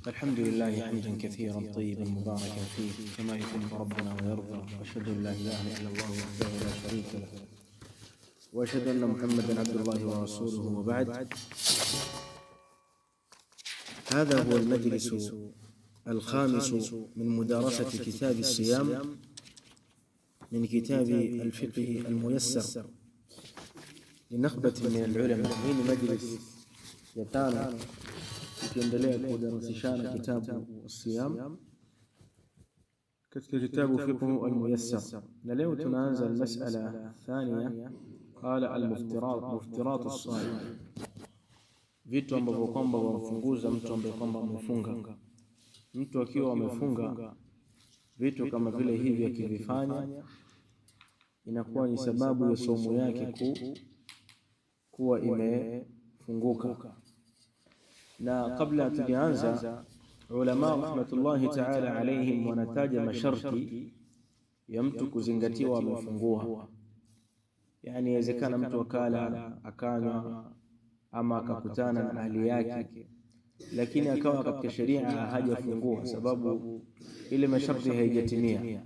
الحمد لله حمدا كثيرا طيبا مباركا فيه كما يحب ربنا ويرضى، واشهد ان لا اله الا الله وحده لا شريك له، واشهد ان محمدا عبد الله ورسوله، وبعد. هذا هو المجلس الخامس من مدارسة كتاب الصيام من كتاب الفقه الميسر لنخبة من العلماء. من مجلس يتانا tukiendelea kudarasishana kitabu الصيام katika kitabu fiqh al-muyassar, na leo tunaanza al-mas'ala thania. Qala al-muftirat as-saim, vitu ambavyo kwamba wamfunguza mtu ambaye kwamba amefunga. Mtu akiwa amefunga, vitu kama vile hivi akivifanya inakuwa ni sababu ya saumu yake kuwa imefunguka. Na kabla tukianza, ulama rahmatullahi ta'ala alayhim wanataja masharti ya mtu kuzingatiwa amefungua. Yani inawezekana mtu akala akanywa ama akakutana na ahli yake, lakini akawa katika sheria hajafungua sababu ile masharti haijatimia.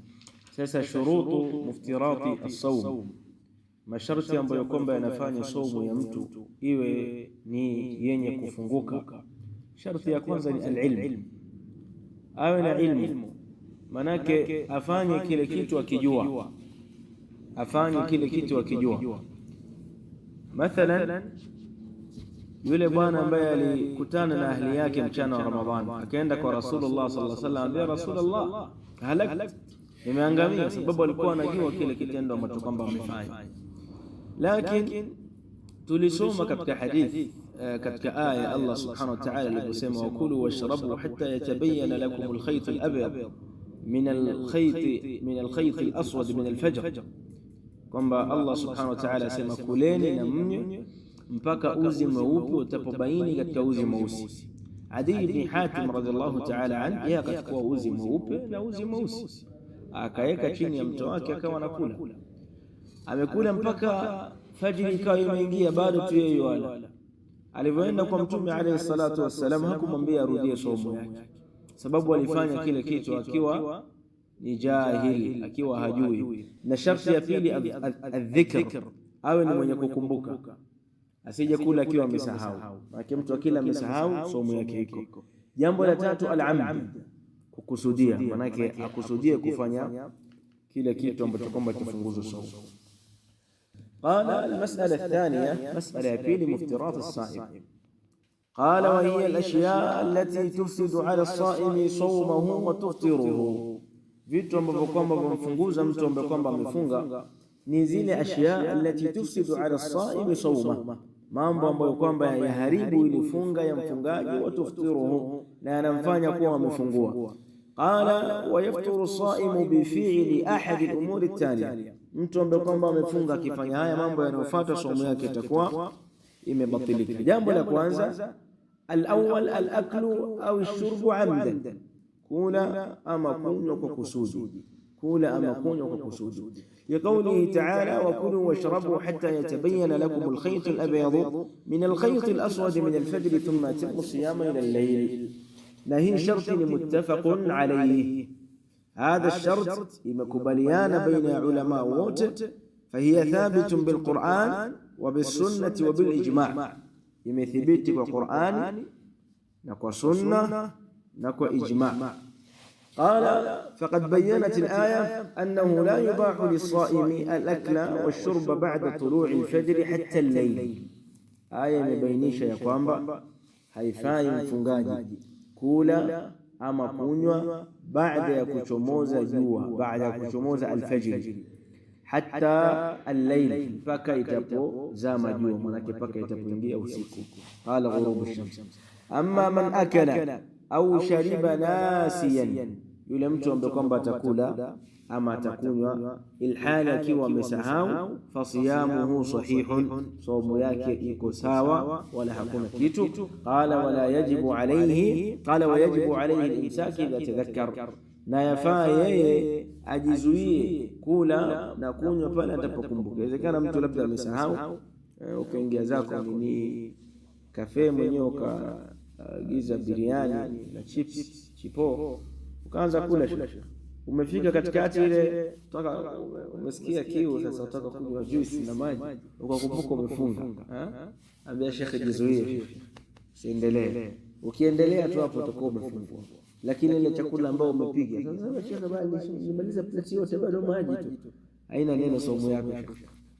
Sasa shurutu muftirati as-sawm, masharti ambayo kwamba yanafanya saumu ya mtu iwe ni yenye kufunguka. Sharti ya kwanza ni al-ilm, awe na ilmu, manake afanye kile kitu akijua, Mathalan, yule bwana ambaye alikutana na ahli yake mchana wa Ramadhani akaenda kwa Rasulullah sallallahu alaihi wasallam, ya Rasulullah, halakt, nimeangamia, sababu alikuwa anajua kile kitendo ambacho kwamba amefanya. Lakini tulisoma katika hadithi katika aya Allah subhanahu wa ta'ala aliposema, wakulu washrabu hatta yatabayyana lakum al-khayt al-abyad min al-khayt al-aswad min al-fajr, kwamba Allah subhanahu wa ta'ala asema kuleni na mnywe mpaka uzi mweupe utapobaini katika uzi mweusi. Adi ibn Hatim radhiallahu ta'ala anhu, yeye akachukua uzi mweupe na uzi mweusi akaweka chini ya mto wake akawa anakula. Amekula mpaka fajiri ikawa imeingia, bado tu yeye wala. Alivyoenda kwa Mtume alayhi salatu wassalam hakumwambia arudie somo yake, sababu alifanya kile kitu akiwa ni jahili, akiwa hajui. Na sharti ya pili adh-dhikr, awe ni mwenye kukumbuka, asije kula akiwa amesahau, maana mtu akila amesahau somo yake iko. Jambo la tatu al-amd, kukusudia, maana akusudie kufanya kile kitu ambacho kwamba kifunguzo somo. قال المسألة الثانية، مسألة بيل مفترات الصائم. قال وهي الأشياء التي تفسد على الصائم صومه وتفطره. vitu ambavyo kwamba vimfunguza mtu ambaye kwamba amefunga ni zile ashya allati tufsidu ala as-saim sawma, mambo ambayo kwamba yaharibu ile funga ya mfungaji, wa tuftiruhu, na yanamfanya kuwa amefungua. Qala wa yafturu as-saimu bi fi'li ahad al-umur at-taliya, mtu ambaye kwamba amefunga akifanya haya mambo yanayofuata, somo yake itakuwa imebatilika. Jambo la kwanza, al-awwal al-aklu au ash-shurbu 'amdan, kula ama kunywa kwa kusudi, لقوله تعالى وكلوا واشربوا حتى يتبين لكم الخيط الأبيض من الخيط الأسود من الفجر ثم أتموا الصيام إلى الليل. نهي شرط متفق عليه، هذا الشرط مكبليان بين علماء ووت، فهي ثابت بالقرآن وبالسنة وبالإجماع، يمثبت بالقرآن نكو سنة نكو إجماع. قال فقد بيّنت الآية أنه لا يباح للصائم الأكل والشرب بعد طلوع الفجر حتى الليل. آية مبينيش يا kwamba haifai mfungaji kula ama kunywa baada ya kuchomoza jua, baada ya kuchomoza alfajiri, hatta al-layl, mpaka itapozama jua, maana mpaka itapoingia usiku. Qala ghurub ash-shams. Amma man akala au shariba nasiyan, yule mtu ambaye kwamba atakula ama atakunywa ilhali akiwa amesahau, fasiyamuhu sahihun, saumu yake iko sawa wala hakuna kitu. Qala wala yajibu alayhi, qala wa yajibu alayhi al-imsak idha tadhakkar, na yafaa yeye ajizuie kula na kunywa pale atapokumbuka. Inawezekana mtu labda amesahau, ukaingia zako ni kafe mwenyewe giza biriani na chips chipo, ukaanza kula shekhe. Umefika katikati ile umesikia kiu sasa, utaka kunywa juice na maji, ukakumbuka umefunga, ambia shekhe jizuie, usiendelee. Ukiendelea tu hapo utakuwa umefungwa. Lakini ile chakula ambao umepiga sasa, shekhe bali nimaliza plate yote bado maji tu, haina neno saumu yako.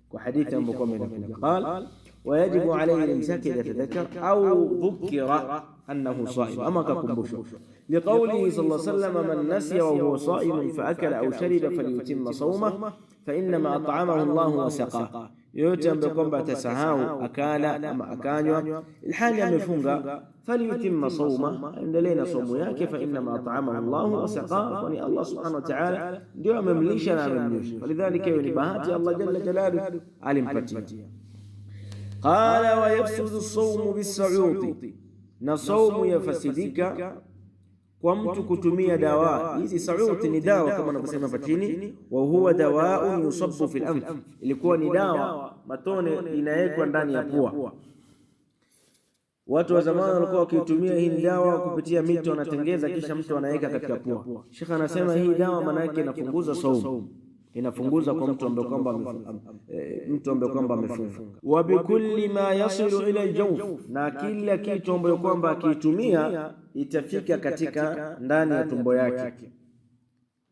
Kwa hadithi ambayo kwa imekuja qala ويجب عليه الإمساك إذا تذكر أو ذكر أنه صائم، أما ككمبوشه، لقوله صلى الله عليه وسلم من نسي وهو صائم فأكل أو شرب فليتم صومه فإنما أطعمه الله وسقاه. يوتم بكم بتسهاو أكال أما أكانيو الحال يمفونغا فليتم صومه، عند لنا صوم yake فإنما أطعمه الله وسقاه، وني الله سبحانه وتعالى ndio amemlisha na amemnyosha. فلذلك ni bahati Allah jalla jalaluhu alimpatia. قال ويفسد الصوم بالسعوط، na saumu yafasidika kwa mtu kutumia dawa hizi. Sauti ni dawa kama anavyosema hapa chini, wa huwa dawaun yusabbu fil anf, ilikuwa ni dawa matone inawekwa ndani ya pua. Watu wa zamani walikuwa wakitumia hii dawa kupitia mito, wanatengeza kisha mtu anaweka katika pua. Sheikh anasema hii dawa maana yake inapunguza saumu, inafunguza kwa mtu ambaye kwamba amefunga. Wa bikulli ma yasilu ila aljawf, na kila kitu ambayo kwamba akitumia itafika katika ndani ya tumbo yake.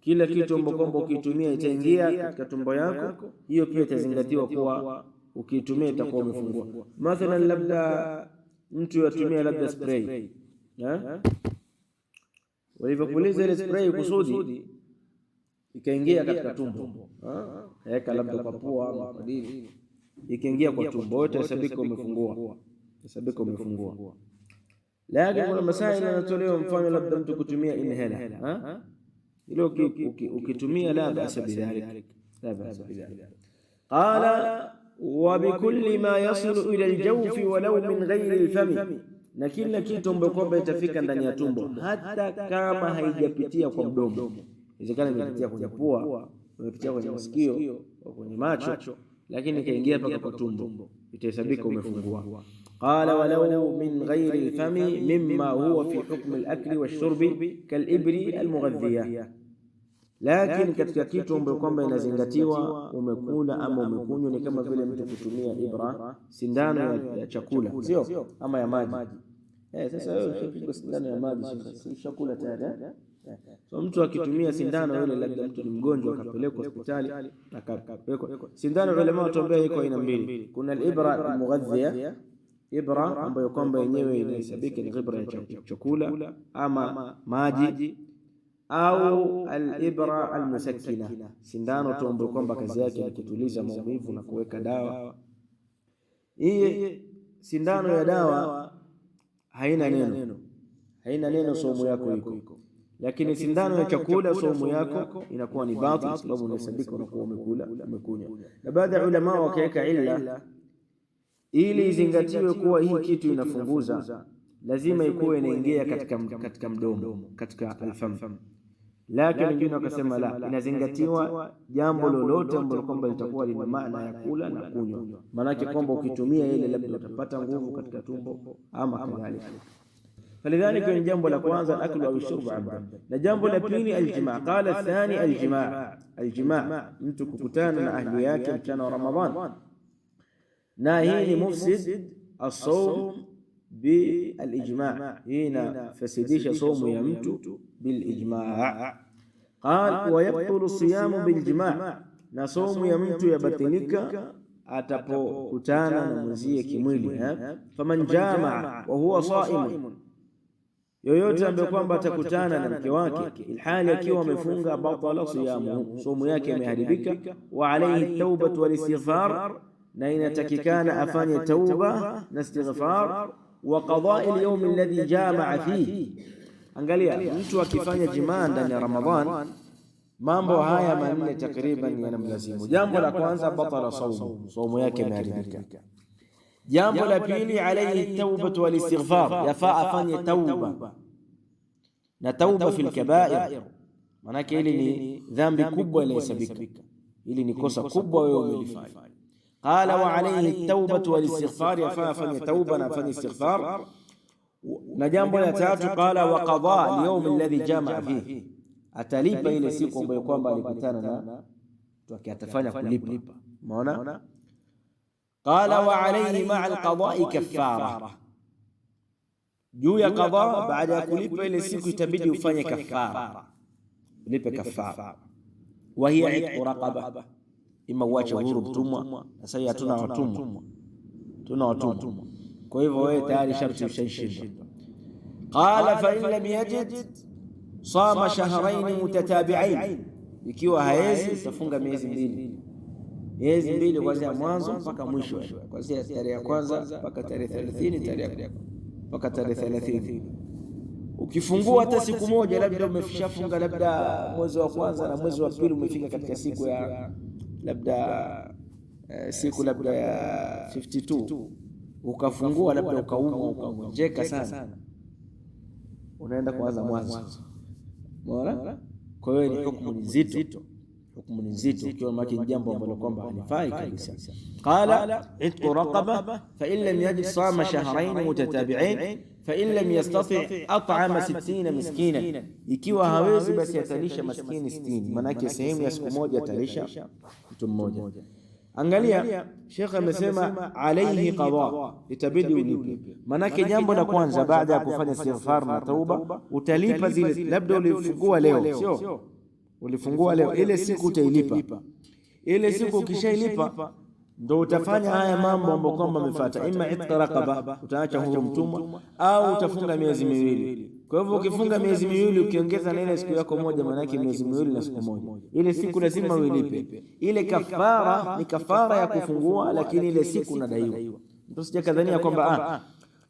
Kila kitu ambacho kwamba ukitumia itaingia katika tumbo yako, hiyo pia itazingatiwa kuwa ukitumia itakuwa umefungua. Mathalan labda mtu yatumia labda spray, walivyopuliza ile spray kusudi ikaingia katika tumbo, weka labda kwa pua ama kwa dini, ikaingia kwa tumbo, wote hesabika umefungua, hesabika umefungua. Lakini kuna masaili yanatolewa, mfano labda mtu kutumia inhaler, ile ukitumia la ba'sa bidhalik, la ba'sa bidhalik. Qala wa bikulli ma yasilu ila aljawfi walau min ghairi alfami, na kila kitu ambacho kwamba itafika ndani ya tumbo hata kama haijapitia kwa mdomo. Inawezekana imepitia kwenye pua, imepitia kwenye masikio au kwenye macho, lakini kaingia mpaka kwa tumbo, itahesabika umefungua. Qala walau min ghairi alfami mimma huwa fi hukm alakli washurbi kalibri almughadhiya, lakini katika kitu ambacho kwamba inazingatiwa umekula ama umekunywa, ni kama vile mtu kutumia ibra, sindano ya chakula, sio ama ya maji. Sasa wewe ukipigwa sindano ya maji si chakula tayari. So mtu akitumia sindano ile, labda mtu ni mgonjwa akapelekwa hospitali akapelekwa sindano, wale mao tuambia iko aina mbili. Kuna al-ibra al-mughadhiya, ibra ambayo kwamba yenyewe inahesabika ni ibra ya chakula ama maji, au al-ibra al-musakkina, sindano tu ambayo kwamba kazi yake ni kutuliza maumivu na kuweka dawa. Hii sindano ya dawa haina neno, saumu yako iko. Lakini sindano ya chakula saumu yako inakuwa ni batil, sababu unahesabika unakuwa umekunywa. Na baadhi ya ulama wakaweka illa ili izingatiwe kuwa hii kitu inafunguza, lazima ikuwe inaingia katika mdomo, katika alfam. Lakini wengine wakasema la, inazingatiwa jambo lolote ambalo kwamba litakuwa lina maana ya kula na kunywa, maanake kwamba ukitumia ile labda utapata nguvu katika tumbo ama kadhalika. فلذلك ni jambo la kwanza aklu au shurbu amdan, na jambo la pili aljimaa. Qala athani aljimaa, mtu kukutana na ahli yake mchana wa Ramadhan, na hii ni mufsid as-sawm bil-ijma', hii inafasidisha saumu ya mtu bil-ijma'. Qala wa yabtulu siyamu bil-ijma', na saumu ya mtu yabatilika atapokutana na mwenzie kimwili. Faman jamaa wa huwa saimun, yoyote ambaye kwamba atakutana na mke wake ilhali akiwa amefunga, batala siyamu, somo yake imeharibika. Wa alayhi tawbatu wal istighfar, na inatakikana afanye tauba na istighfar. Wa qada'i al-yawm alladhi jamaa fihi, angalia mtu akifanya jimaa ndani ya Ramadhan, mambo haya manne takriban yanamlazimu. Jambo la kwanza batala saumu, somo yake imeharibika. Jambo la pili alayhi tawbatu wal istighfar, yafaa afanye tauba na tauba fil kaba'ir, manake hili ni dhambi kubwa inahesabika, hili ni kosa kubwa wewe umelifanya. Qala wa alayhi tawbatu wal istighfar, yafaa afanye tauba na afanye istighfar. Na jambo la tatu, qala wa qada al-yawm alladhi jamaa fihi, atalipa ile siku ambayo kwamba alikutana na atafanya kulipa. Umeona? Qala wa alayhi ma'a al-qada'i kaffara, juu ya qada baada ya kulipa ile siku itabidi ufanye kafara, ulipe kafara. Wa hiya itqu raqaba, ima uache huru mtumwa. Sasa hatuna watumwa, tuna watumwa, kwa hivyo wewe tayari sharti ushaishinda. Qala fa in lam yajid sama shahrayn mutatabi'ain, ikiwa haezi utafunga miezi mbili kuanzia mwanzo mpaka mwisho, kuanzia tarehe ya kwanza mpaka tarehe 30, mpaka tarehe 30. Ukifungua hata siku moja, labda umeshafunga labda mwezi wa kwanza na mwezi wa pili, umefika katika siku ya labda siku labda ya 52, ukafungua labda ukaumwa ukagonjeka sana, unaenda kuanza mwanzo. Unaona? Kwa hiyo ni hukumu nzito, hukumu nzito, ikiwa maki jambo ambalo kwamba halifai kabisa. Qala itqu raqaba fa in lam yajid sama shahrayn mutatabi'ain fa in lam yastati' at'ama 60 miskina, ikiwa hawezi basi atalisha maskini 60, maana yake sehemu ya siku moja atalisha mtu mmoja. Angalia, Sheikh amesema alayhi qada, itabidi ulipe. Maana yake jambo la kwanza baada ya kufanya istighfar na tauba utalipa zile, labda ulifungua leo, sio ulifungua leo, ile siku utailipa. Ile siku ukishailipa ndo utafanya haya mambo ambayo kwamba umefuata, ima itqa raqaba, utaacha huru mtumwa, au utafunga miezi miwili. Kwa hivyo ukifunga miezi miwili ukiongeza na ile siku yako moja, maana yake miezi miwili na siku moja, ile siku lazima uilipe. Ile kafara ni kafara ya kufungua, lakini ile siku unadaiwa. Mtu sijakadhania kwamba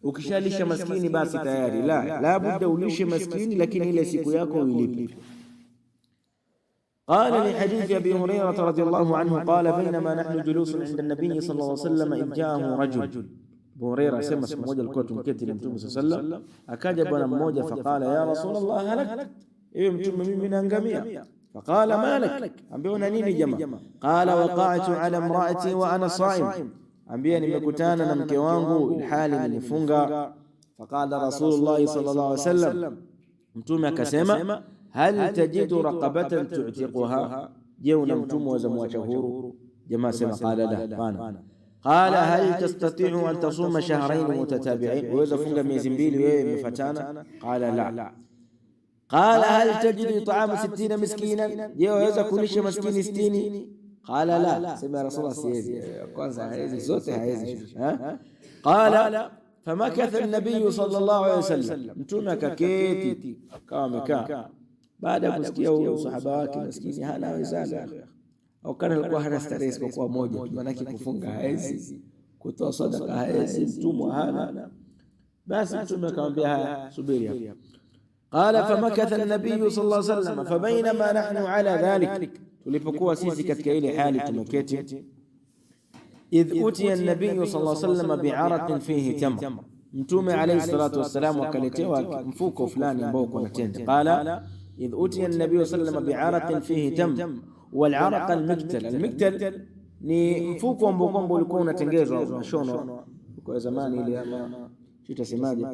ukishalisha maskini basi tayari, la budda ulishe maskini, lakini ile siku yako uilipe. قال لحديث أبي هريرة رضي الله عنه قال بينما نحن جلوس عند النبي صلى الله عليه وسلم إذ جاءه رجل. أبو هريرة سمى siku moja alikuwa tumketi na Mtume صلى الله عليه وسلم, akaja bwana mmoja, faqala ya Rasulullah halak, ewe Mtume mimi naangamia. Faqala malak, ambia una nini jamaa? Qala waqa'tu ala imraati wa ana sa'im, ambia nimekutana na mke wangu ilhali nimefunga. Faqala Rasulullah sallallahu alaihi wasallam, Mtume akasema hal tajidu raqabatan tu'tiquha, je una mtumwa waweza muacha huru? Jamaa sema qala la, bana. Qala hal tastati'u an tasuma shahrayn mutatabi'ain, waweza funga miezi mbili wewe imefuatana? Qala la. Qala hal tajidu it'ama 60 miskinan, je waweza kulisha maskini 60? Qala la. Sema Rasulullah siwezi, kwanza haezi zote haezi. Qala famakatha an-nabiy sallallahu alayhi wasallam, mtume akaketi akawa amekaa. Baada ya kusikia huyo sahaba wake maskini hana wezala, au kana alikuwa hana starehe isipokuwa moja, maana kufunga haezi, kutoa sadaka haezi, mtumwa hana. Basi mtume akamwambia haya, subiri hapo. Qala famakatha an-nabiy sallallahu alayhi wasallam fabainama nahnu ala dhalik, tulipokuwa sisi katika ile hali tumeketi, idh utiya an-nabiy sallallahu alayhi wasallam bi'aratin fihi tamr, mtume alayhi salatu wassalam akaletewa mfuko fulani ambao uko na tende. Qala idh utiya an-nabiy sallallahu alayhi wasallam bi'aratin fihi tamr wal 'araq al-miktal. Al-miktal ni mfuko ambao kwamba ulikuwa unatengezwa unashonwa kwa zamani ile, ama tutasemaje,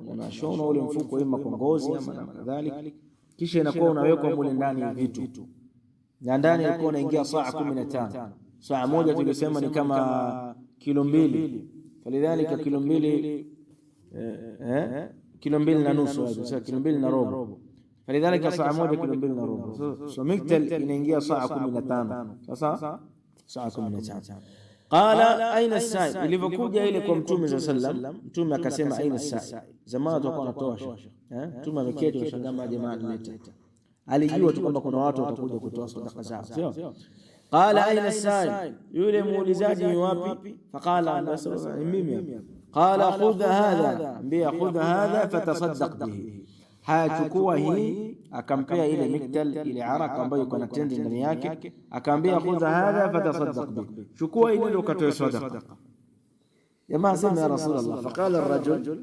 unashonwa ule mfuko ima kwa ngozi ama kadhalika, kisha inakuwa unawekwa mule ndani vitu, na ndani ilikuwa inaingia saa 15. Saa moja tulisema ni kama kilo 2, falidhalika kilo 2 kilo 2 na nusu, sasa kilo 2 na robo, falidhalika saa moja kilo 2 na robo. So miktal inaingia saa 15, sasa saa 15. Qala aina as-sa'i, ilivyokuja ile kwa Mtume sallallahu alayhi wasallam, Mtume akasema aina as-sa'i. Zamani watu walikuwa wanatoa Mtume ameketi kwa shangama, jamaa leta, alijua tu kwamba kuna watu watakuja kutoa sadaka zao, sio? Qala aina as-sa'i, yule muulizaji ni wapi? Faqala ni mimi hapa. Qala khudha hadha, ambia khudha hadha fatasaddaq bihi, hachukua hii, akampea ile miktal, ile araka ambayo iko na tende ndani yake, akaambia khudha hadha fatasaddaq bihi, chukua ile ukatoe sadaqa. Jamaa sema ya Rasulullah, faqala ar-rajul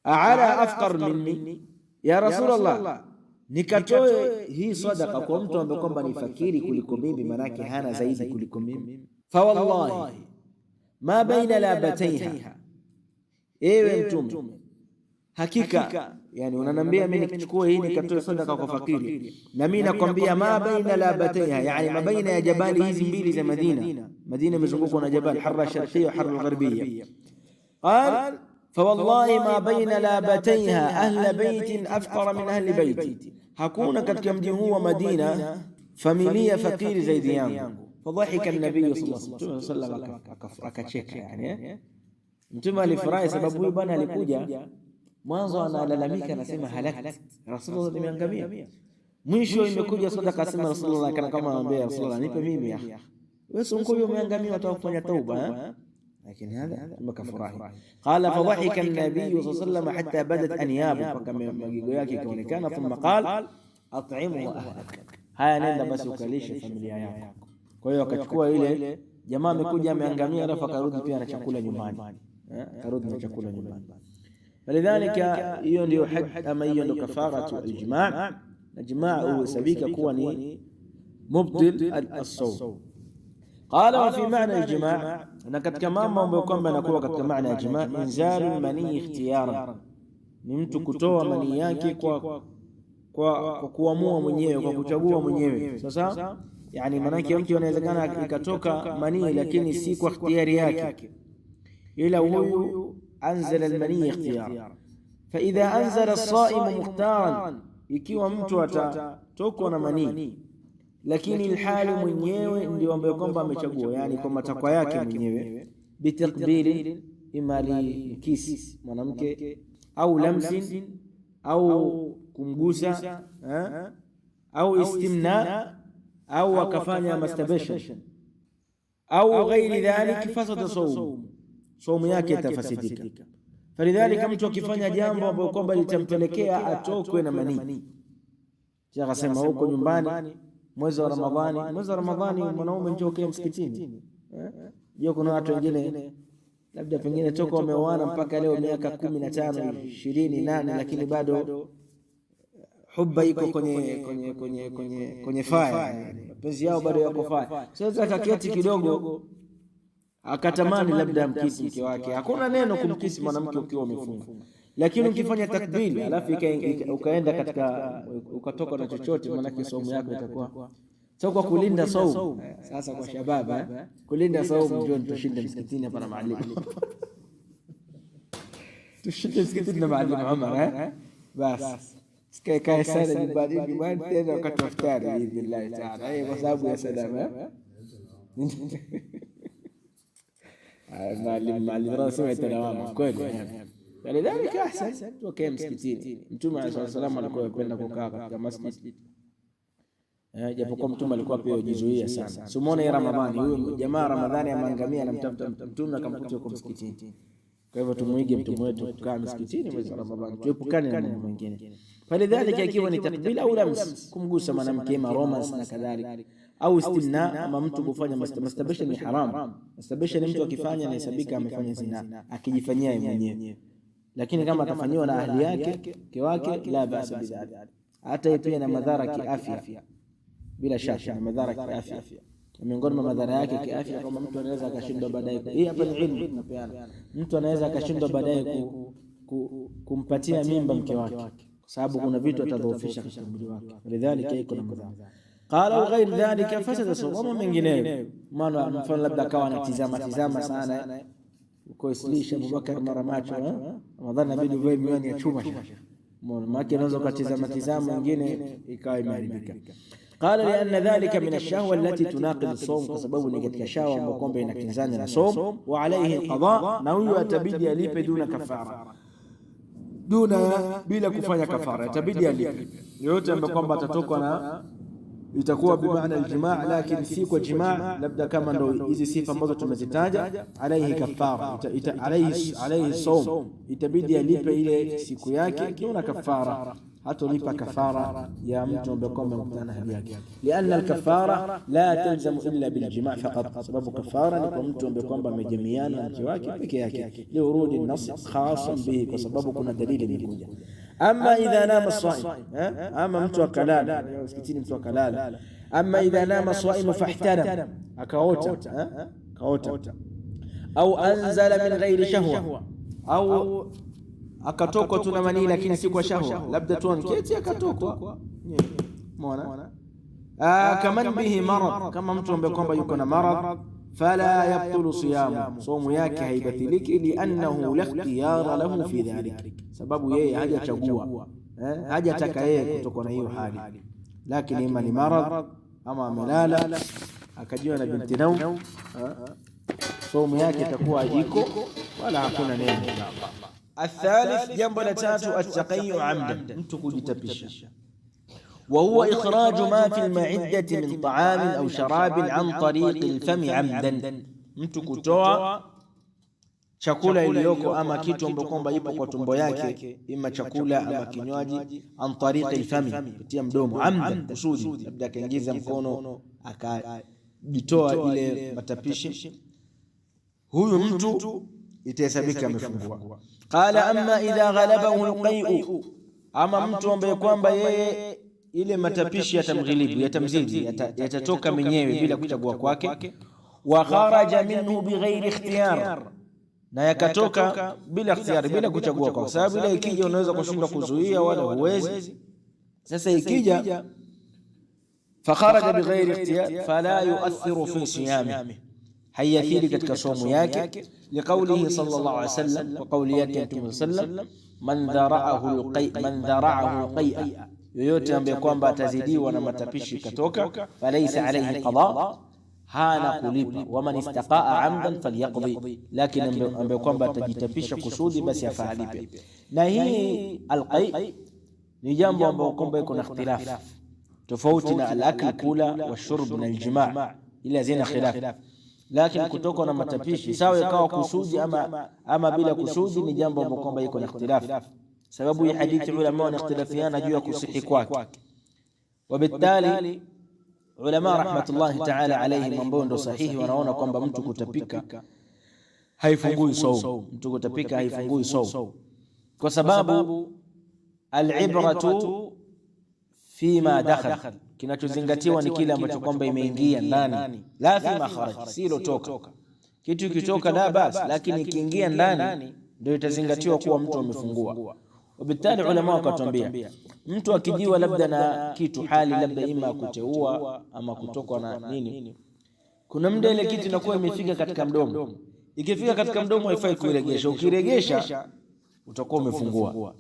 a'ala afqar minni, ya Rasulullah nikatoe hii sadaqa kwa mtu ambaye kwamba ni fakiri kuliko mimi, manake hana zaidi kuliko mimi. Fa wallahi ma baina labataiha, ewe Mtume, hakika yani unanambia mimi nikichukua hii nikatoe sadaka kwa fakiri, na mimi nakwambia ma baina labataiha, yani mabaina ya jabali hizi mbili za Madina. Madina imezungukwa na jabal Harra Sharqiyya wa Harra Gharbiyya. Qal fawallahi ma baina labataiha ahla baitin afqara min ahli baiti, hakuna katika mji huu wa Madina familia fakiri zaidi yangu. Fadhahika an-nabiy sallallahu alaihi wasallam, akacheka. Yani Mtume alifurahi sababu huyu bwana alikuja mwanzo analalamika, anasema halakt Rasulullah, nimeangamia. Mwisho imekuja sadaka, asema Rasulullah kana kama anambia Rasulullah, nipe mimi ya wewe, sio umeangamia, utakufanya tauba. Lakini hada makafurahi. Qala fadhahika an-nabiy sallallahu alaihi wasallam hatta badat anyabu, mpaka magigo yake ikaonekana. Thumma qala at'imhu ahlak, haya nenda basi ukalishe familia yako. Kwa hiyo akachukua ile jamaa amekuja ameangamia, alafu akarudi pia na chakula nyumbani, akarudi na chakula nyumbani. Falidhalika hiyo ndio had, ama hiyo ndio kafaratu al-ijma'. Ijma' husabika kuwa ni mubtil as-sawm. Qala wa fi ma'na al-ijma', na katika mambo ambayo kwamba yanakuwa katika maana ya ijma', inzalul mani ikhtiyaran, ni mtu kutoa mani yake kwa kuamua mwenyewe, kwa kuchagua mwenyewe. Sasa yani manake mtu anawezekana ikatoka mani lakini si kwa ikhtiyari yake, ila huyu anzala al-mani ikhtiyar. Fa idha anzala as-sa'im mukhtaran, ikiwa mtu atatokwa na mani lakini ilhali mwenyewe ndio ambaye kwamba amechagua, yani kwa matakwa yake mwenyewe, bitakbiri, imali kisi mwanamke, au lamsin, au kumgusa, au istimna, au akafanya masturbation, au ghairi dhalik, fasada saumu yake itafasidika. Falidhalika mtu akifanya jambo ambalo kwamba litampelekea atokwe na manii, akasema huko nyumbani mwezi wa Ramadhani mwanaume njoo kwa msikitini. Ndio kuna watu wengine labda pengine toka wameoana mpaka leo miaka 15 28, lakini bado huba iko kwenye fire, mapenzi yao bado yako fire. Sasa akaketi kidogo akatamani labda mkisi mke wake. Hakuna neno kumkisi mwanamke ukiwa umefunga, lakini ukifanya takbir alafu ukaenda katika ukatoka na chochote, maana saumu yako itakuwa sio kwa kulinda saumu. Sasa kwa shababa kulinda saumu, ndio tushinde msikitini hapa na mwalimu tushinde msikitini na mwalimu Umar, bas sikae sana nyumbani tena wakati wa iftari billahi taala, kwa sababu ya salama. Mwalimu rasmi atalawamu kweli. Falidhalika ahsan tukae msikitini. Mtume sallallahu alaihi wasallam alikuwa anapenda kukaa katika masjid, japokuwa Mtume alikuwa pia hujizuia sana. Sumone Ramadhani, huyo jamaa Ramadhani ameangamia, anamtafuta Mtume akamkuta yuko msikitini. Kwa hivyo tumuige mtume wetu kukaa msikitini mwezi wa Ramadhani, tuepukane na mambo mengine. Falidhalika ikiwa ni takbila au lams, kumgusa mwanamke ma romance na kadhalika, au istimna, ama mtu kufanya masturbation ni haram. Masturbation mtu akifanya anahesabika amefanya zina, akijifanyia yeye mwenyewe. Lakini kama atafanywa na ahli yake, mke wake, la basa bidhalik. Hata pia na madhara kiafya, bila shaka na madhara kiafya. Miongoni mwa madhara yake kiafya, kama mtu anaweza akashindwa baadaye, hii hapa ni ilmu tunapeana, mtu anaweza akashindwa baadaye kumpatia mimba mke wake, kwa sababu kuna vitu atadhoofisha katika mwili wake. Lidhalika iko na madhara. Qala ghair dhalika fasada sawmu, mengineyo, maana mfano labda akawa anatizama sana uko islisha Abubakar mara macho, Ramadhani inabidi uvae miwani ya chuma, maana anaweza kutizama mwingine ikawa imeharibika. Qala li anna dhalika min ash-shahwa allati tunaqid as-sawm, kwa sababu ni katika shahwa ambayo kwamba inakinzana na sawm. Wa alayhi al-qada, na huyo atabidi alipe duna kafara, bila kufanya kafara, atabidi alipe yote ambayo kwamba atatokwa na, itakuwa bimaana al-jimaa, lakini si kwa jimaa, labda kama ndo hizi sifa ambazo tumezitaja. Alayhi kafara, alayhi sawm, itabidi alipe ile siku yake duna kafara, hatolipa kafara ya mtu ambaye kwamba mkutana hali yake. Lianna al-kafara la talzamu illa bil-jimaa faqat, sababu kafara ni kwa mtu ambaye kwamba amejamiana na mke wake peke yake, li urudi an-nass khasan bihi, kwa sababu kuna dalili imekuja. Ama idha nama as-saim, ama mtu akalala msikitini, mtu akalala. Ama idha nama as-saim fahtaram, akaota au anzala min ghairi shahwa, au akatokwa tu na manii lakini si kwa shahwa, labda tu anketi akatokwa. Umeona? Kama bihi marad, kama mtu ambaye kwamba yuko na marad, fala yabtulu siyamu, somu yake haibatiliki, liannahu la ikhtiyara lahu fi dhalik, sababu yeye hajachagua, hajataka yeye kutoka na hiyo hali, lakini ima ni marad ama amelala akajiwa na binti naum, somu yake itakuwa ajiko wala hakuna neno. Athalith, jambo la tatu, at-taqayyu amdan, mtu kujitapisha. Wa huwa ikhraju ma fi al-ma'iddati min ta'amin au sharabin an tariqi al-fami amdan, mtu kutoa chakula iliyoko ama kitu ambacho kwamba ipo kwa tumbo yake, ima chakula ama kinywaji, an tariqi al-fami, kupitia mdomo, amdan, kusudi, labda akaingiza mkono akajitoa ile matapishi, huyu mtu itahesabika amefungua. Qala amma idha ghalabahu alqai'u, ama mtu ambaye kwamba yeye ile matapishi yatamghilibu, yatamzidi, yatatoka mwenyewe bila kuchagua kwake, wa kharaja minhu bighairi ikhtiyar, na yakatoka bila ikhtiyar, bila kuchagua, kwa sababu ile ikija unaweza kushindwa kuzuia wala huwezi. Sasa ikija fa kharaja bighairi ikhtiyar fala yu'athiru fi siyamihi, hayathiri katika somo yake, liqaulihi sallallahu alayhi wasallam, wa qauli yake Mtume sallam, man dhara'ahu alqai'a, yoyote ambaye kwamba atazidiwa na matapishi katoka, falaysa alayhi qada, hana kulipa, wa man istaqa'a amdan falyaqdi, lakini ambaye kwamba atajitapisha kusudi basi afalipe. Na hii alqai ni jambo ambalo kwamba iko na ikhtilaf, tofauti na al-akl, kula wa shurb na al-jima', ila zina khilaf. Lakini kutoka na matapishi sawa ikawa kusudi ama bila kusudi, ni jambo ambalo kwamba iko na ikhtilaf, sababu hii hadithi ulama wanakhtilafiana juu ya kusihi kwake. Wabitali ulama rahmatullahi ta'ala alayhim, ambao ndo sahihi, wanaona kwamba mtu kutapika haifungui saumu, mtu kutapika haifungui saumu, kwa sababu al-ibratu fima dakhal, kinachozingatiwa ni kile ambacho kwamba imeingia ndani, la fima kharaj, silo toka. Kitu kitoka la basi, lakini ikiingia ndani ndio itazingatiwa kuwa mtu amefungua. Wabitali ulama wakatuambia, mtu akijiwa labda na kitu hali labda ima kuteua ama kutokwa na nini, kuna muda ile kitu inakuwa imefika katika mdomo. Ikifika katika mdomo haifai kuiregesha, ukiregesha utakuwa umefungua,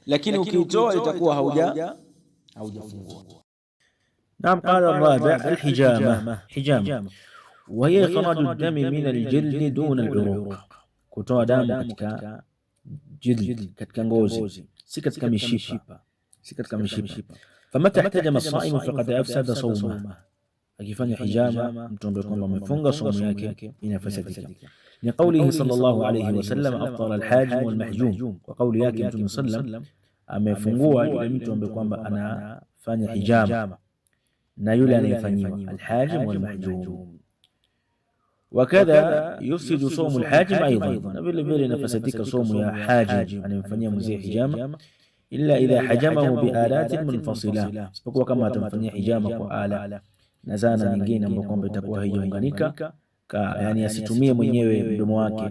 lakini ukiitoa itakuwa haujafungua. نعم. قال الرابع الحجامة. حجامة وهي إخراج الدم من الجلد دون العروق، kutoa damu katika جلد, katika ngozi, si katika mishipa. فمتى احتجم الصائم فقد أفسد صومه, akifanya hijama mtu ambaye kwamba amefunga somo yake inafasadika. Ni kauli sallallahu alayhi wasallam, afṭara al-hajim wal-mahjum, kwa kauli yake Mtume sallam, amefungua yule mtu ambaye kwamba anafanya hijama na yule anayefanyiwa al-hajim wal-mahjum. Wakadha yufsidu sawmu al-hajim aidan, na vile vile inafasadika somo ya hajim anayemfanyia mzee hijama, illa idha hajamahu bi alatin munfasila, isipokuwa kama atamfanyia hijama kwa ala na zana nyingine ambapo kwamba itakuwa haijaunganika, yani asitumie mwenyewe mdomo wake.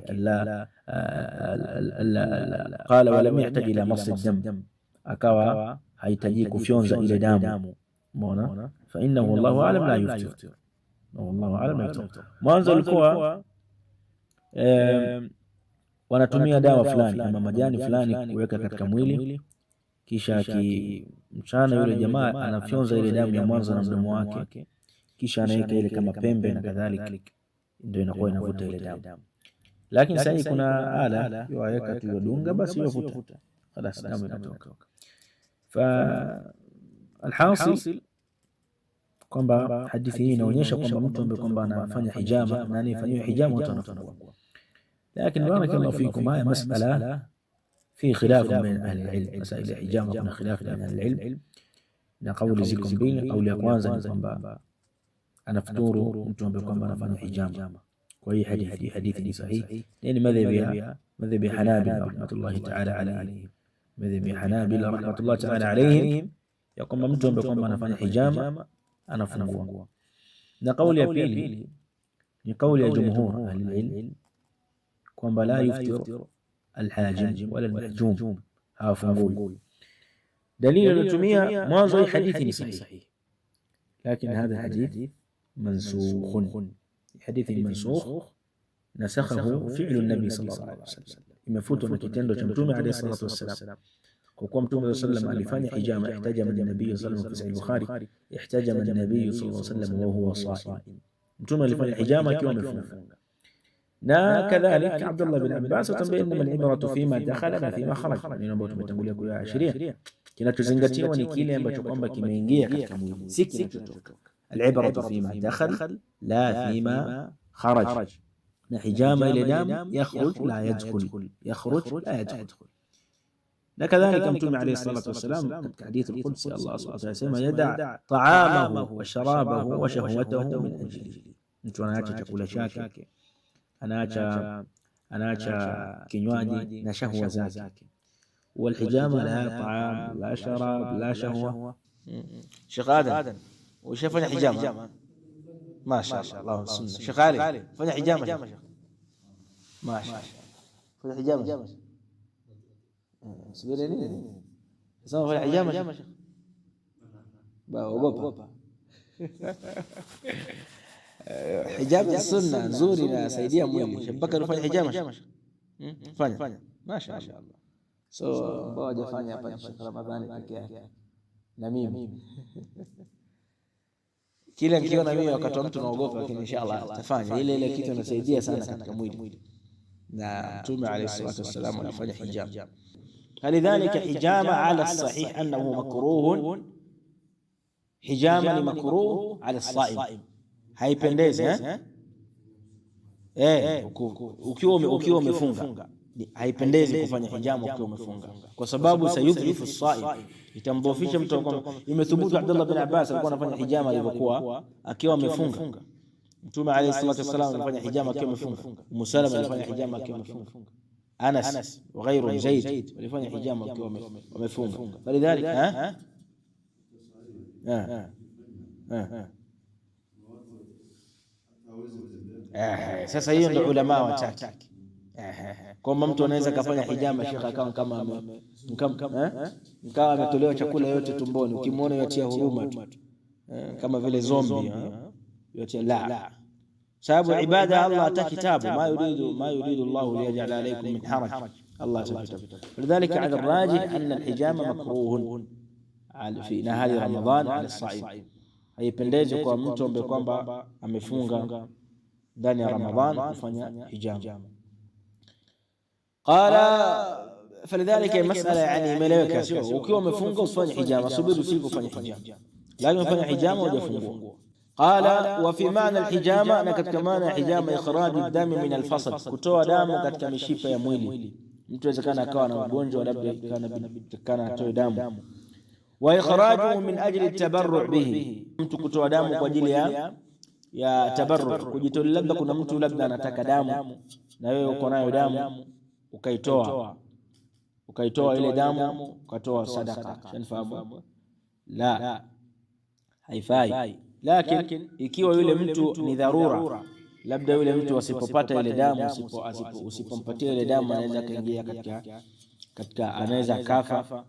Qala wa lam yahtaj ila mass dam, akawa hahitaji kufyonza ile damu. Umeona, fa innahu wallahu a'lam la yuftir, wallahu a'lam la yuftir. Mwanzo alikuwa wanatumia dawa fulani ama majani fulani kuweka katika mwili, kisha mchana yule jamaa anafyonza ile damu ya mwanzo na mdomo wake, kisha anaweka ile kama pembe na kadhalika, ndio inakuwa inavuta ile damu. Lakini sasa kuna ala yaweka tu dunga, basi yavuta خلاص damu inatoka. Fa alhasil kwamba hadithi hii inaonyesha kwamba mtu ambaye kwamba anafanya hijama na anayefanywa hijama watu wanafungua. Lakini barakallahu fikum, haya masala في خلاف من أهل العلم، مسائل الحجامة كنا خلاف من أهل العلم. na kauli ziko mbili. Kauli ya kwanza ni kwamba anafuturu mtu ambaye kwamba anafanya hijama, kwa hii hadithi ni sahihi. Ni madhhabi ya Hanabila rahmatullahi ta'ala alayhim, madhhabi ya Hanabila rahmatullahi ta'ala alayhim, ya kwamba mtu ambaye kwamba anafanya hijama anafungua. Na kauli ya pili ni kauli ya jumhur ahli ilm kwamba la yuftir alhajim wala almahjum, hawafungui. Dalili anatumia mwanzo hii hadithi ni sahihi, lakini hadha hadith mansukhun, hadithi ni mansukh, nasakhahu fi'lu nabi sallallahu alayhi wasallam, imefutwa na kitendo cha mtume alayhi salatu wasallam. Kwa kuwa mtume sallallahu alayhi wasallam alifanya hijama, ihtajama an-nabiy sallallahu alayhi wasallam fi Bukhari, ihtajama an-nabiy sallallahu alayhi wasallam wa huwa sa'im, mtume alifanya hijama akiwa amefunga. Na kadhalika Abdullah bin Abbas atambia inma al-ibratu fima dakhala na fima kharaja, ni mambo tumetangulia kuyaashiria. Kinachozingatiwa ni kile ambacho kwamba kimeingia katika mwili, si kinachotoka. Al-ibratu fima dakhala la fima kharaj, na hijama ile damu yakhruj la yadkhul, yakhruj la yadkhul. Na kadhalika mtume alayhi salatu wasalam katika hadithi al-Qudsi Allah subhanahu wa ta'ala sema yada ta'amahu wa sharabahu wa shahwatahu min ajli, mtu anaacha chakula chake, anaacha kinywaji na shahwa zake. Walhijama la ta'am la sharab la shahwa. Sheikh Adam ushafanya hijama? Masha Allah, sunna. Sheikh Ali fanya hijama? Masha fanya hijama. Subiri nini? Sasa fanya hijama Sheikh. Baogopa. Hijama sunna nzuri na saidia mwili. Mpaka ufanye hijama. Fanya. Masha Allah. So ngoja fanya hapa Sheikh Ramadhani peke yake. Na mimi. Kila nikiona mimi wakati wa mtu naogopa, lakini inshallah tafanya ile kitu inasaidia sana katika mwili. Na Mtume alayhi salatu wasallam alifanya hijama. Falidhalika hijama ala sahih annahu makruh, hijama ni makruh ala saim, haipendezi ukiwa umefunga, haipendezi kufanya hijama ukiwa umefunga, kwa sababu sayudhifu saim, itambofisha mtu. Imethubutu Abdullah bin Abbas alikuwa anafanya hijama alivyokuwa akiwa amefunga. Mtume alayhi salatu wasallam alifanya hijama akiwa amefunga, Musalama alifanya hijama akiwa amefunga, Anas wa ghayru Zaid walifanya hijama wakiwa wamefunga. Falidhalika sasa hiyo ndio ulama wataki kwamba mtu anaweza kafanya hijama Sheikh akawa kama ametolewa chakula yote tumboni, ukimwona yatia huruma tu kama vile zombi yote. La, sababu ibada Allah ataki tabu, ma yuridu Allah liyaj'ala alaykum min haraj, Allah subhanahu. Lidhalika ala rajih anna al-hijama makruhun fi nahari Ramadhan ala as-sa'im, haipendezi kwa mtu ambaye kwamba amefunga ndani ya Ramadhan kufanya hijama. Qala falidhalika mas'ala, yani imeleweka, sio ukiwa umefunga usifanye hijama, subiri usiku ufanye hijama, lazima ufanye hijama hujafungua. Qala wa fi maana alhijama, na katika maana ya hijama ikhraju dami min alfasl, kutoa damu katika mishipa ya mwili. Mtu inawezekana akawa na ugonjwa, labda kana atoe damu. Wa ikhrajuhu min ajli at-tabarru' bihi, mtu kutoa damu kwa ajili ya tabarru', kujitolea. Labda kuna mtu labda anataka damu na wewe uko nayo damu, ukaitoa ile damu ukatoa sadaka, shanifahamu? La, haifai. Lakini ikiwa yule mtu ni dharura, labda yule mtu asipopata ile damu, usipompatia ile damu, anaweza kaingia katika anaweza kafa,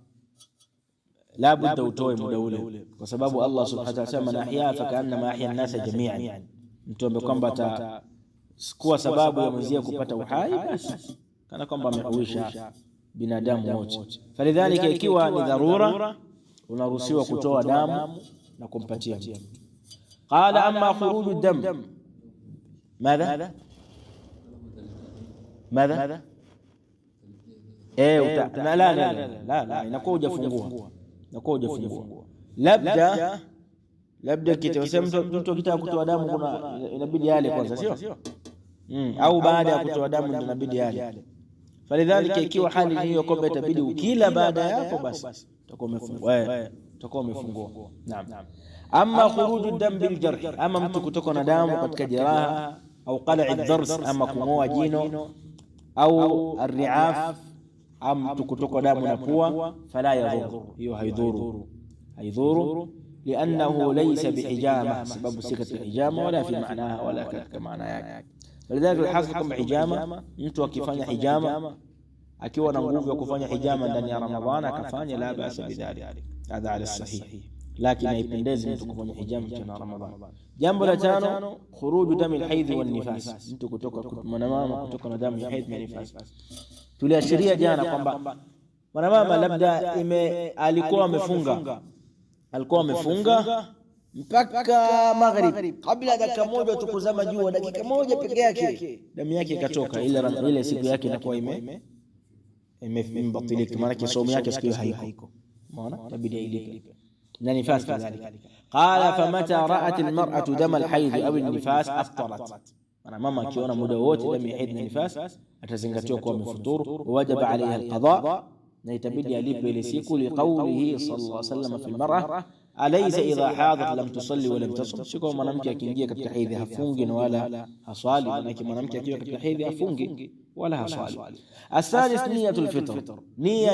labda utoe muda ule, kwa sababu Allah subhanahu wa ta'ala man ahya fa ka'annama ahya an-nasa jami'an, mtu ambaye kwamba atakuwa sababu ya mwenzie kupata uhai, basi kana kwamba amehuisha binadamu wote. Falidhalika ikiwa ni dharura, unaruhusiwa kutoa damu na kumpatia mtu. Qala amma khuruju dam, madha la inakuwa hujafungua, labda kitasema mtu akitaka kutoa damu kuna inabidi yale kwanza, sio au baada ya kutoa damu ndio inabidi yale. Falidhalika ikiwa hali hiyo kwamba itabidi ukila baada yako, basi utakuwa umefungua. Naam. Amma khuruju dam bil jarh, ama mtu kutoka na damu katika jeraha, au qala'i dhars, ama kung'oa jino, au ar-ri'af, ama mtu kutoka damu na pua, fala yadhuru, hiyo haidhuru li'annahu laysa bihijama, sababu si katika hijama wala fi maanaha wala katika maana yake. Walidhalika alhasil kama hijama, mtu akifanya hijama akiwa na nguvu ya kufanya hijama ndani ya Ramadhani akafanya, la ba'sa bidhalik, hadha ala sahih, lakini haipendezi mtu kufanya hijama mchana wa Ramadhani. Jambo la tano, khuruju dami alhaidh wan nifas, mtu kutoka mwanamama kutoka na damu ya haidh na nifas. Tuliashiria jana kwamba mwanamama labda alikuwa amefunga mpaka maghrib, kabla dakika moja tu kuzama jua, dakika moja peke yake damu yake ikatoka, ile siku yake inakuwa imebatilika, maana saumu yake siku haiko, maana tabidi ailipe na nifas kadhalika. Qala famata ra'at almar'atu dama alhayd aw alnifas aftarat, maana mama akiona muda wote damu ya hayd na nifas atazingatiwa kuwa amefuturu, wajaba alayha alqada, na itabidi alipe ile siku, liqaulihi sallallahu alayhi wasallam fi almar'a alaysa idha hadat lam tusalli wa lam tasum, sio mwanamke akiingia katika hedhi hafungi na wala haswali, maana mwanamke akiwa katika hedhi hafungi wala haswali. Asalis niyatul fitr, nia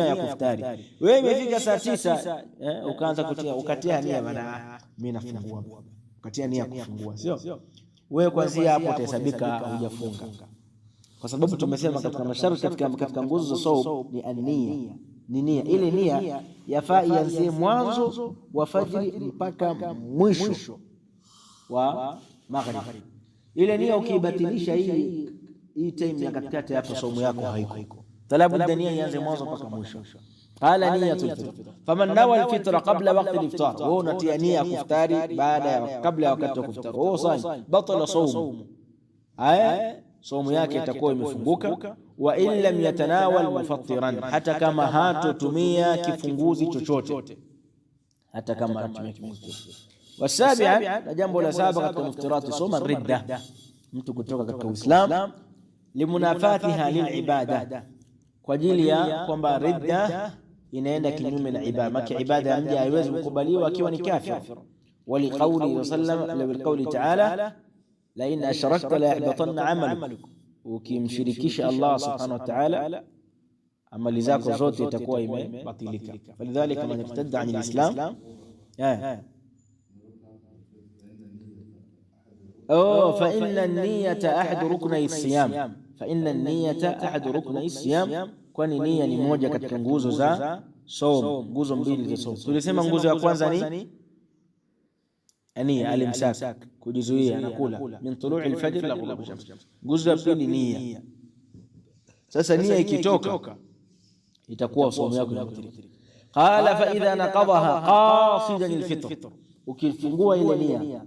ya kuftari. Wewe imefika saa 9 ukaanza ukatia nia, maana mimi nafungua, ukatia nia kufungua, sio wewe kwanza hapo utahesabika hujafunga, kwa sababu tumesema katika masharti katika nguzo za saumu ni an-nia, ni nia. Ile nia yafaa ianzie mwanzo wa fajri mpaka mwisho wa maghrib. Ile nia ukibatilisha hii time ya katikati hapo, saumu yako haiko. Talabu nia ianze mwanzo mpaka mwisho. Qala niyatul fitr, faman nawa al-fitra qabla waqti al-iftar, wewe unatia nia kuftari baada ya kabla ya wakati wa kufutari, wewe saim batala saumu, saumu yake itakuwa imefunguka. Wa in lam yatanawal mufattiran, hata kama hatotumia kifunguzi chochote, hata kama hatotumia kifunguzi chochote. Wasabi'a, na jambo la saba katika muftirati soma ridda, mtu kutoka katika Uislamu, limunafatiha lilibada, kwa ajili ya kwamba ridda inaenda kinyume na ibada, maki ibada ya mja haiwezi kukubaliwa akiwa ni kafir. Wali qawli sallallahu wa qawli ta'ala la in ashrakta la yahbatanna amaluk, ukimshirikisha Allah subhanahu wa ta'ala amali zako zote itakuwa imebatilika. Falidhalika man irtadda an al-islam fa inna an-niyyata ahadu ruknay as-siyam, fa inna an-niyyata ahadu ruknay as-siyam, kwani nia ni moja katika nguzo za saumu, nguzo mbili za saumu. Tulisema nguzo ya kwanza ni ania alimsak, kujizuia na kula min tulu'i al-fajr ila ghurub ash-shams. Nguzo ya pili nia. Sasa nia ikitoka itakuwa saumu yako inabatilika. Qala fa idha naqadhaha qasidan al-fitr, ukifungua ile nia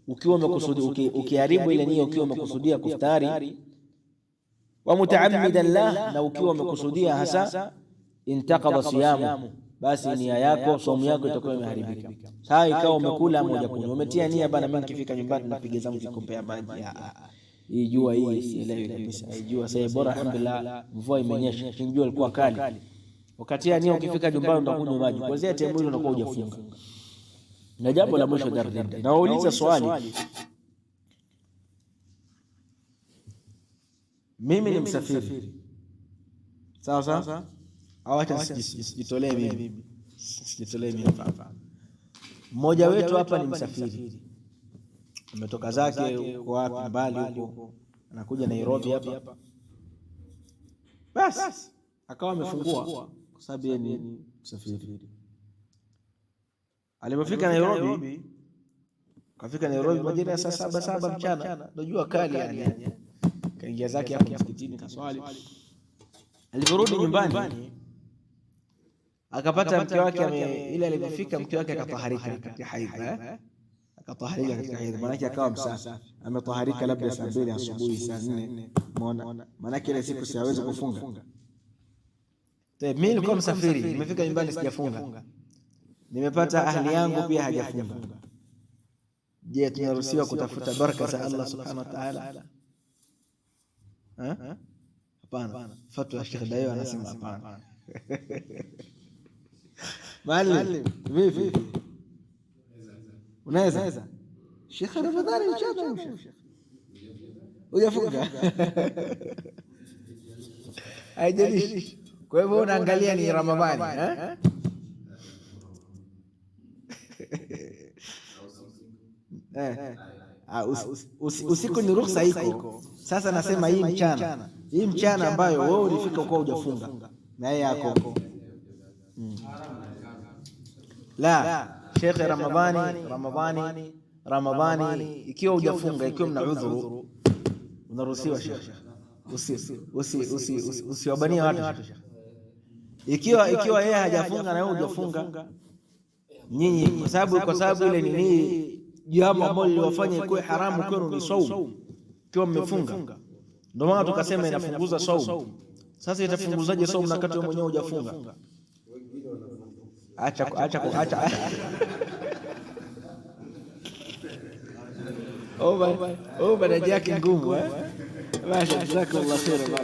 ukiwa umekusudia, ukiharibu ile nia ukiwa umekusudia kuftari, wa mutaammidan la, na ukiwa umekusudia hasa, intaqadha siyamu, basi nia yako saumu yako itakuwa imeharibika. Sasa ikawa umekula moja kunywa, umetia nia bana, mimi nikifika nyumbani napiga zangu kikombe ya maji, hii jua hii sielewi kabisa, hii jua sasa bora alhamdulillah mvua imenyesha, jua ilikuwa kali, ukatia nia ukifika nyumbani unakunywa maji, kwanza temu hilo unakuwa hujafunga. Na jambo la mwisho darida, na wauliza swali, mimi ni msafiri, sawa, awacha sijitolee mimi, hapa. Mmoja wetu hapa ni msafiri, ametoka zake wapi mbali huko, anakuja Nairobi hapa, basi akawa amefungua kwa sababu yeye ni msafiri. Alipofika Nairobi, kafika Nairobi majira ya saa 7 mchana, unajua kali yani, kaingia zake hapo msikitini kaswali. Aliporudi nyumbani akapata mke wake ile, alipofika mke wake akataharika katika haidha, akataharika katika haidha, maana yake akawa msafi, ametaharika labda saa 2 asubuhi, saa 4, umeona, maana yake ile siku siwezi kufunga. Mimi nilikuwa msafiri, nimefika nyumbani sijafunga, nimepata ahli yangu pia hajafunga. Je, tunaruhusiwa kutafuta baraka za Allah subhanahu wa ta'ala? Hapana. Fatwa ya Sheikh Dayo anasema hapana. Maalim, vipi? Unaweza? Sheikh Ramadhani inshallah Sheikh. Hujafunga? Haijalishi. Kwa hivyo unaangalia ni Ramadhani, usiku ni ruhusa iko. Sasa nasema hii mchana hii mchana ambayo wewe ulifika ukawa hujafunga na yeye yako la Sheikh, Ramadhani ikiwa hujafunga, ikiwa mna udhuru unaruhusiwa Sheikh, usiwabanie watu. Ikiwa yeye hajafunga na wewe hujafunga, nyinyi kwa sababu ile nini jambo ambalo liliwafanya ikuwe haramu kwenu ni saumu, ikiwa mmefunga, ndio maana tukasema inafunguza saumu. Sasa itafunguzaje saumu na wakati wewe mwenyewe hujafunga? Acha oh bana yake ngumu. Masha, jazakallahu khairan.